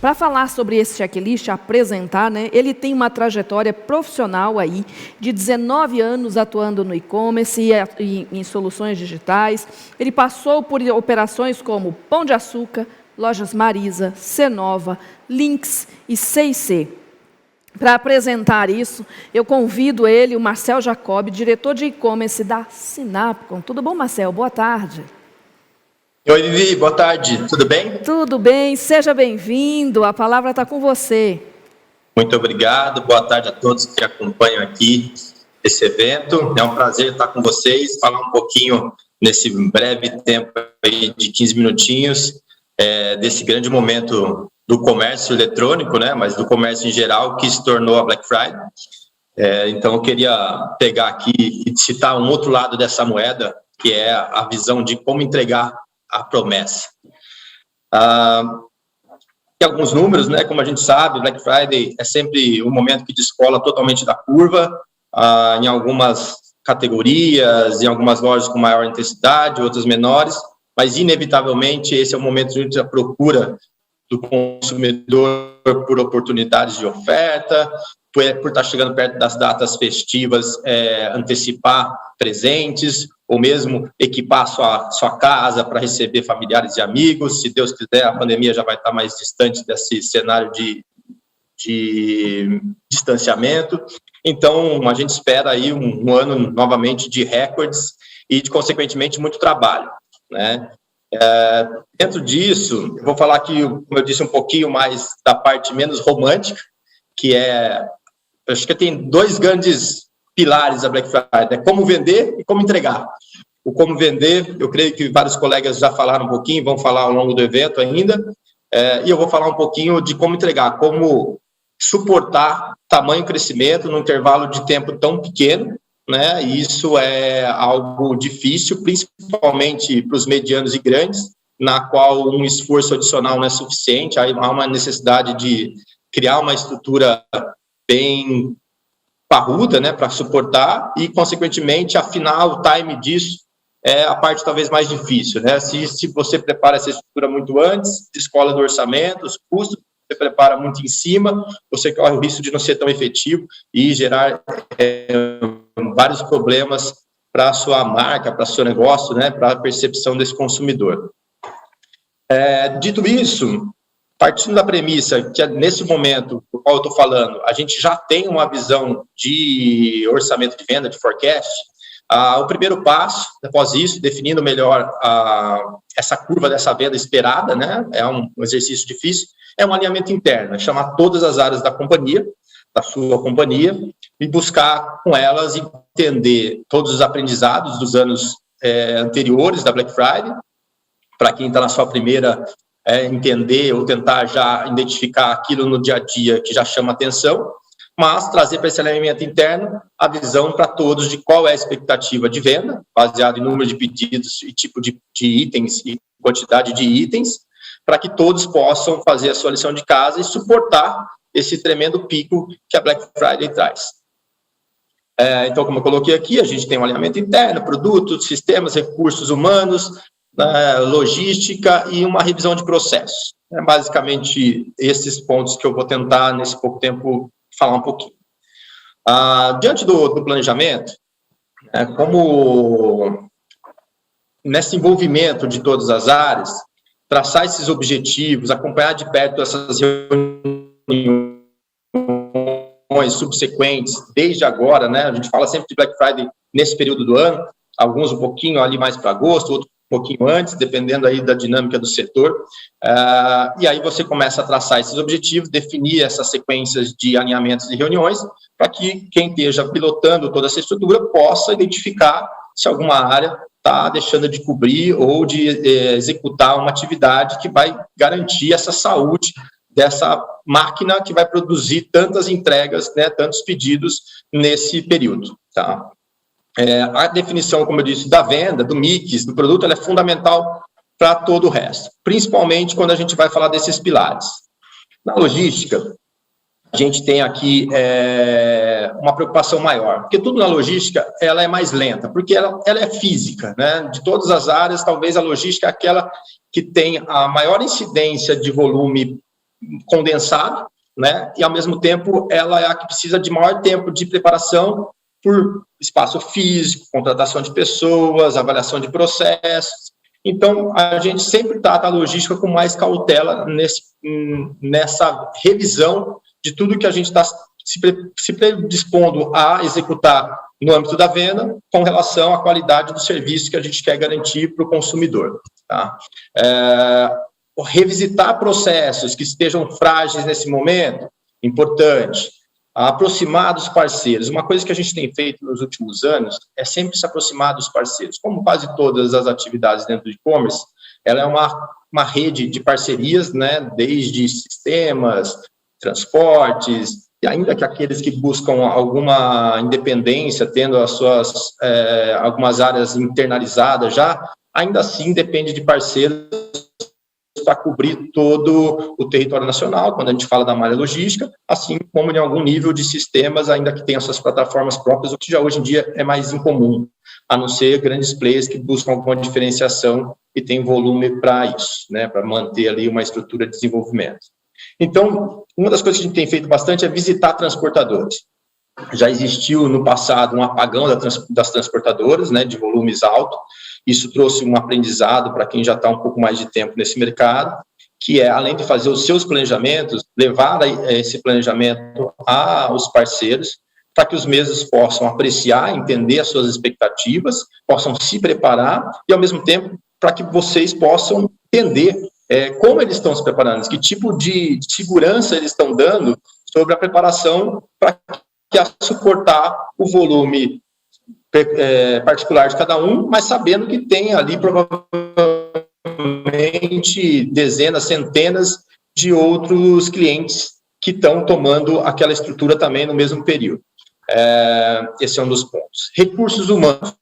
Para falar sobre esse checklist, apresentar, né, ele tem uma trajetória profissional aí de 19 anos atuando no e-commerce e em soluções digitais. Ele passou por operações como Pão de Açúcar, Lojas Marisa, Cenova, Lynx e C&C. Para apresentar isso, eu convido ele, o Marcel Jacob, diretor de e-commerce da Sinapcom. Tudo bom, Marcel? Boa tarde. Oi, Vivi, boa tarde. Tudo bem? Tudo bem, seja bem-vindo. A palavra está com você. Muito obrigado. Boa tarde a todos que acompanham aqui esse evento. É um prazer estar com vocês, falar um pouquinho nesse breve tempo aí de 15 minutinhos desse grande momento do comércio eletrônico, né, mas do comércio em geral, que se tornou a Black Friday. Então, eu queria pegar aqui e citar um outro lado dessa moeda, que é a visão de como entregar a promessa. Tem alguns números, né, como a gente sabe, Black Friday é sempre um momento que descola totalmente da curva, em algumas categorias, em algumas lojas com maior intensidade, outras menores, mas, inevitavelmente, esse é o momento de a procura do consumidor por oportunidades de oferta, por estar chegando perto das datas festivas, antecipar presentes, ou mesmo equipar sua casa para receber familiares e amigos. Se Deus quiser, a pandemia já vai estar mais distante desse cenário de distanciamento. Então, a gente espera aí um ano, novamente, de recordes e, consequentemente, muito trabalho, né? Dentro disso, eu vou falar aqui, como eu disse, um pouquinho mais da parte menos romântica, que acho que tem dois grandes pilares da Black Friday, como vender e como entregar. O como vender, eu creio que vários colegas já falaram um pouquinho, vão falar ao longo do evento ainda, e eu vou falar um pouquinho de como entregar, como suportar tamanho crescimento num intervalo de tempo tão pequeno, né? E isso é algo difícil, principalmente para os medianos e grandes, na qual um esforço adicional não é suficiente, aí há uma necessidade de criar uma estrutura bem parruda, né, para suportar, e, consequentemente, afinar o time disso é a parte talvez mais difícil, né? Se você prepara essa estrutura muito antes, descola do orçamento, os custos, você prepara muito em cima, você corre o risco de não ser tão efetivo e gerar vários problemas para a sua marca, para o seu negócio, né, para a percepção desse consumidor. Dito isso, partindo da premissa que nesse momento, do qual eu estou falando, a gente já tem uma visão de orçamento de venda, de forecast, o primeiro passo, após isso, definindo melhor essa curva dessa venda esperada, né, é um exercício difícil, é um alinhamento interno, é chamar todas as áreas da companhia, da sua companhia, e buscar com elas entender todos os aprendizados dos anos anteriores da Black Friday, para quem está na sua primeira, entender ou tentar já identificar aquilo no dia a dia que já chama atenção, mas trazer para esse alinhamento interno a visão para todos de qual é a expectativa de venda, baseado em número de pedidos e tipo de itens e quantidade de itens, para que todos possam fazer a sua lição de casa e suportar esse tremendo pico que a Black Friday traz. Então, como eu coloquei aqui, a gente tem um alinhamento interno, produtos, sistemas, recursos humanos, logística e uma revisão de processos. É basicamente esses pontos que eu vou tentar, nesse pouco tempo, falar um pouquinho. Diante do planejamento, como nesse envolvimento de todas as áreas, traçar esses objetivos, acompanhar de perto essas reuniões subsequentes, desde agora, né? A gente fala sempre de Black Friday nesse período do ano, alguns um pouquinho ali mais para agosto, outros um pouquinho antes, dependendo aí da dinâmica do setor, e aí você começa a traçar esses objetivos, definir essas sequências de alinhamentos e reuniões, para que quem esteja pilotando toda essa estrutura possa identificar se alguma área está deixando de cobrir ou de executar uma atividade que vai garantir essa saúde dessa máquina que vai produzir tantas entregas, né, tantos pedidos nesse período, tá? A definição, como eu disse, da venda, do mix, do produto, ela é fundamental para todo o resto, principalmente quando a gente vai falar desses pilares. Na logística, a gente tem aqui uma preocupação maior, porque tudo na logística ela é mais lenta, porque ela é física, né? De todas as áreas, talvez a logística é aquela que tem a maior incidência de volume condensado, né? E, ao mesmo tempo, ela é a que precisa de maior tempo de preparação por espaço físico, contratação de pessoas, avaliação de processos. Então, a gente sempre trata a logística com mais cautela nessa revisão de tudo que a gente está se predispondo a executar no âmbito da venda com relação à qualidade do serviço que a gente quer garantir para o consumidor. Tá? Revisitar processos que estejam frágeis nesse momento, importante. Aproximar dos parceiros. Uma coisa que a gente tem feito nos últimos anos é sempre se aproximar dos parceiros. Como quase todas as atividades dentro do e-commerce, ela é uma rede de parcerias, né, desde sistemas, transportes, e ainda que aqueles que buscam alguma independência, tendo as suas algumas áreas internalizadas já, ainda assim depende de parceiros para cobrir todo o território nacional, quando a gente fala da malha logística, assim como em algum nível de sistemas, ainda que tenham suas plataformas próprias, o que já hoje em dia é mais incomum, a não ser grandes players que buscam alguma diferenciação e têm volume para isso, né, para manter ali uma estrutura de desenvolvimento. Então, uma das coisas que a gente tem feito bastante é visitar transportadores. Já existiu no passado um apagão das transportadoras, né, de volumes altos. Isso trouxe um aprendizado para quem já está um pouco mais de tempo nesse mercado, que é, além de fazer os seus planejamentos, levar esse planejamento aos parceiros, para que os mesmos possam apreciar, entender as suas expectativas, possam se preparar e, ao mesmo tempo, para que vocês possam entender como eles estão se preparando, que tipo de segurança eles estão dando sobre a preparação para suportar o volume particular de cada um, mas sabendo que tem ali provavelmente dezenas, centenas de outros clientes que estão tomando aquela estrutura também no mesmo período. Esse é um dos pontos. Recursos humanos.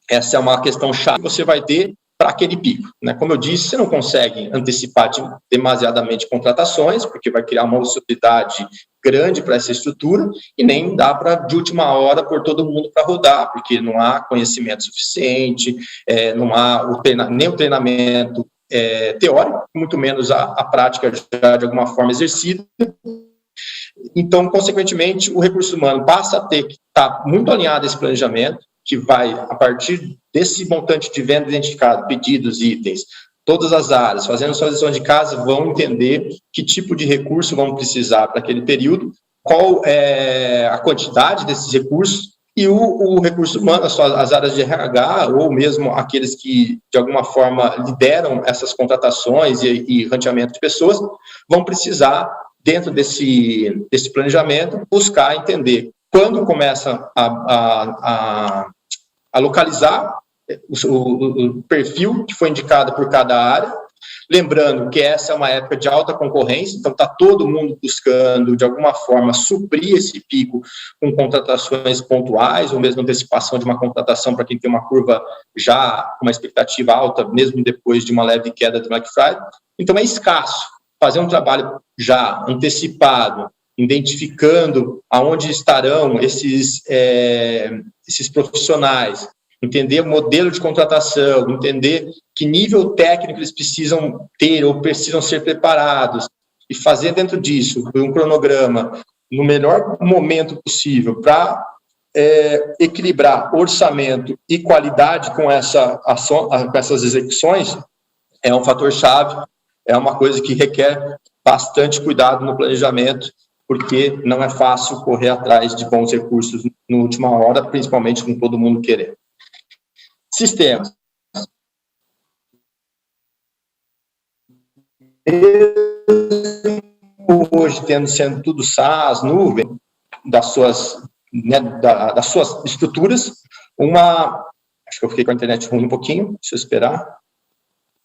Essa é uma questão chave que você vai ter para aquele pico, né? Como eu disse, você não consegue antecipar demasiadamente contratações, porque vai criar uma ociosidade grande para essa estrutura, e nem dá para, de última hora, pôr todo mundo para rodar, porque não há conhecimento suficiente, não há nem o treinamento teórico, muito menos a prática já de alguma forma exercida. Então, consequentemente, o recurso humano passa a ter que estar muito alinhado a esse planejamento, que vai, a partir desse montante de venda identificado, pedidos, itens, todas as áreas, fazendo suas lições de casa, vão entender que tipo de recurso vão precisar para aquele período, qual é a quantidade desses recursos, e o recurso humano, as áreas de RH, ou mesmo aqueles que, de alguma forma, lideram essas contratações e ranqueamento de pessoas, vão precisar, dentro desse planejamento, buscar entender quando começa a localizar o perfil que foi indicado por cada área, lembrando que essa é uma época de alta concorrência, então está todo mundo buscando, de alguma forma, suprir esse pico com contratações pontuais, ou mesmo antecipação de uma contratação para quem tem uma curva já com uma expectativa alta, mesmo depois de uma leve queda do Black Friday. Então é escasso fazer um trabalho já antecipado, identificando aonde estarão esses profissionais, entender o modelo de contratação, entender que nível técnico eles precisam ter ou precisam ser preparados, e fazer dentro disso um cronograma no melhor momento possível para equilibrar orçamento e qualidade com essas execuções, é um fator-chave, é uma coisa que requer bastante cuidado no planejamento, porque não é fácil correr atrás de bons recursos na última hora, principalmente com todo mundo querendo. Sistemas. Hoje, sendo tudo SaaS, nuvem, das suas estruturas, acho que eu fiquei com a internet ruim um pouquinho, deixa eu esperar.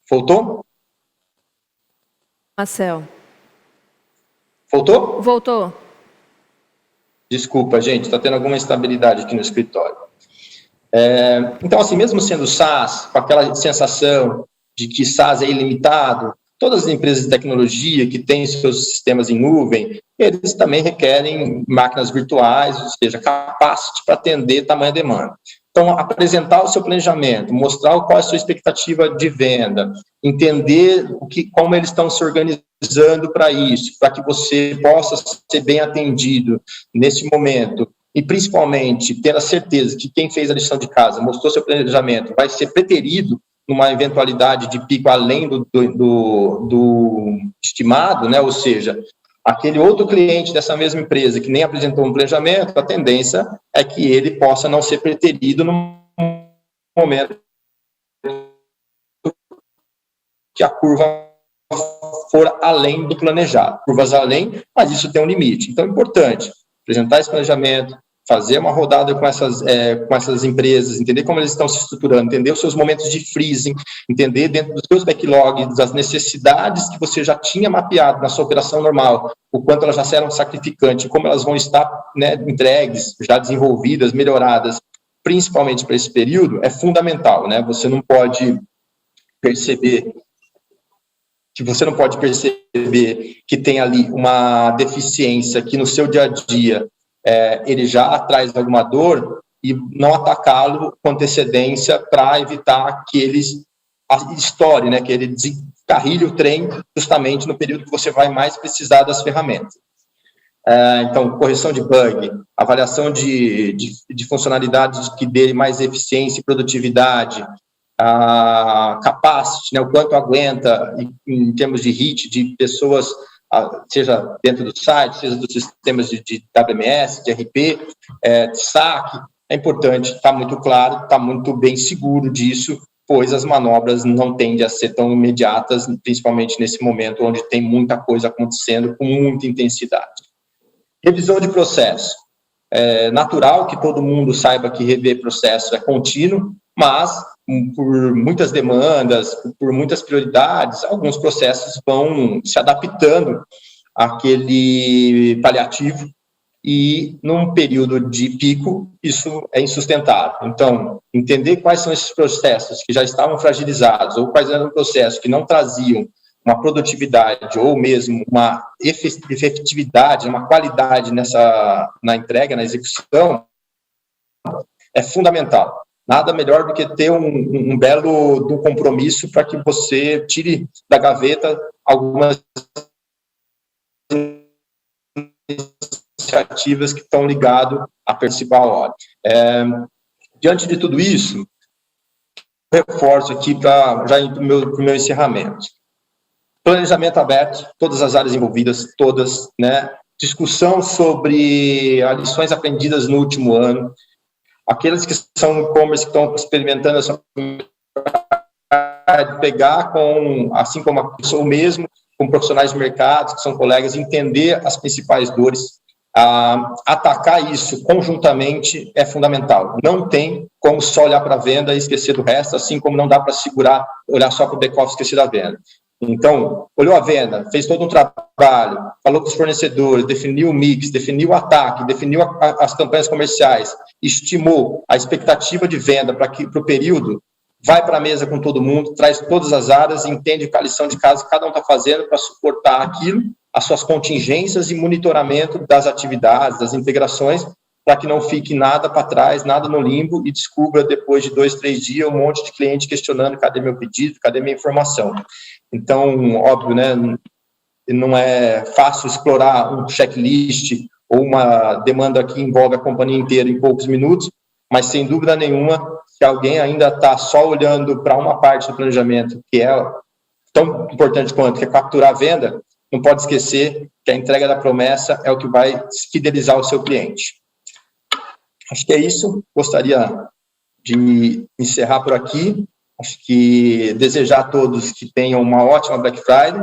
Voltou? Marcel. Voltou? Voltou. Desculpa, gente, está tendo alguma instabilidade aqui no escritório. Então, assim, mesmo sendo SaaS, com aquela sensação de que SaaS é ilimitado, todas as empresas de tecnologia que têm seus sistemas em nuvem, eles também requerem máquinas virtuais, ou seja, capacity para atender tamanha demanda. Então, apresentar o seu planejamento, mostrar qual é a sua expectativa de venda, entender como eles estão se organizando para isso, para que você possa ser bem atendido nesse momento. E, principalmente, ter a certeza que quem fez a lição de casa, mostrou seu planejamento, vai ser preterido numa eventualidade de pico além do estimado, né? Ou seja, aquele outro cliente dessa mesma empresa que nem apresentou um planejamento, a tendência é que ele possa não ser preterido no momento que a curva for além do planejado. Curvas além, mas isso tem um limite. Então, é importante apresentar esse planejamento, fazer uma rodada com essas empresas, entender como eles estão se estruturando, entender os seus momentos de freezing, entender dentro dos seus backlogs, das necessidades que você já tinha mapeado na sua operação normal, o quanto elas já eram sacrificantes, como elas vão estar, né, entregues, já desenvolvidas, melhoradas, principalmente para esse período, é fundamental, né? Você não pode perceber que tem ali uma deficiência que no seu dia a dia ele já traz alguma dor e não atacá-lo com antecedência para evitar que ele estoure, né, que ele descarrilhe o trem justamente no período que você vai mais precisar das ferramentas. Então, correção de bug, avaliação de funcionalidades que dê mais eficiência e produtividade, a capacity, né, o quanto aguenta em termos de hit, de pessoas, seja dentro do site, seja dos sistemas de WMS, de RP, de SAC, é importante estar muito claro, estar muito bem seguro disso, pois as manobras não tendem a ser tão imediatas, principalmente nesse momento onde tem muita coisa acontecendo com muita intensidade. Revisão de processo. É natural que todo mundo saiba que rever processo é contínuo, mas por muitas demandas, por muitas prioridades, alguns processos vão se adaptando àquele paliativo e, num período de pico, isso é insustentável. Então, entender quais são esses processos que já estavam fragilizados ou quais eram processos que não traziam uma produtividade ou mesmo uma efetividade, uma qualidade na entrega, na execução, é fundamental. Nada melhor do que ter um belo compromisso para que você tire da gaveta algumas iniciativas que estão ligadas à principal hora. Diante de tudo isso, reforço aqui para já ir para o meu encerramento. Planejamento aberto, todas as áreas envolvidas, todas, né? Discussão sobre as lições aprendidas no último ano, aqueles que são e-commerce que estão experimentando essa pegar assim como a pessoa mesmo, com profissionais de mercado, que são colegas, entender as principais dores, atacar isso conjuntamente é fundamental. Não tem como só olhar para a venda e esquecer do resto, assim como não dá para olhar só para o back-office e esquecer da venda. Então, olhou a venda, fez todo um trabalho, falou com os fornecedores, definiu o mix, definiu o ataque, definiu as campanhas comerciais, estimou a expectativa de venda para o período, vai para a mesa com todo mundo, traz todas as áreas, entende qual a lição de casa que cada um está fazendo para suportar aquilo, as suas contingências e monitoramento das atividades, das integrações, para que não fique nada para trás, nada no limbo e descubra depois de 2, 3 dias um monte de cliente questionando cadê meu pedido, cadê minha informação. Então, óbvio, né, não é fácil explorar um checklist ou uma demanda que envolve a companhia inteira em poucos minutos, mas sem dúvida nenhuma, se alguém ainda está só olhando para uma parte do planejamento, que é tão importante quanto, que é capturar a venda, não pode esquecer que a entrega da promessa é o que vai fidelizar o seu cliente. Acho que é isso, gostaria de encerrar por aqui. Acho que desejar a todos que tenham uma ótima Black Friday,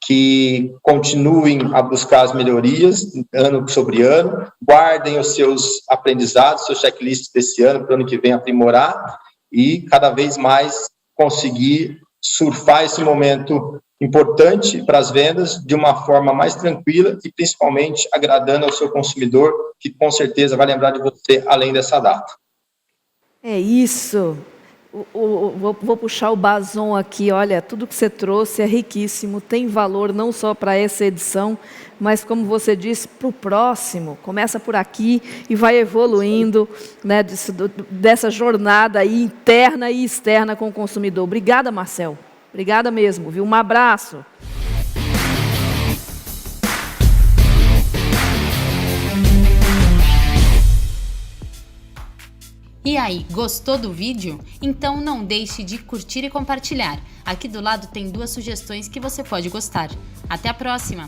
que continuem a buscar as melhorias ano sobre ano, guardem os seus aprendizados, seus checklists desse ano, para o ano que vem aprimorar e cada vez mais conseguir surfar esse momento importante para as vendas de uma forma mais tranquila e principalmente agradando ao seu consumidor, que com certeza vai lembrar de você além dessa data. É isso. Vou puxar o Bazon aqui. Olha, tudo que você trouxe é riquíssimo, tem valor não só para essa edição, mas, como você disse, para o próximo. Começa por aqui e vai evoluindo, né, dessa jornada aí, interna e externa com o consumidor. Obrigada, Marcel. Obrigada mesmo, viu? Um abraço. E aí, gostou do vídeo? Então não deixe de curtir e compartilhar. Aqui do lado tem 2 sugestões que você pode gostar. Até a próxima!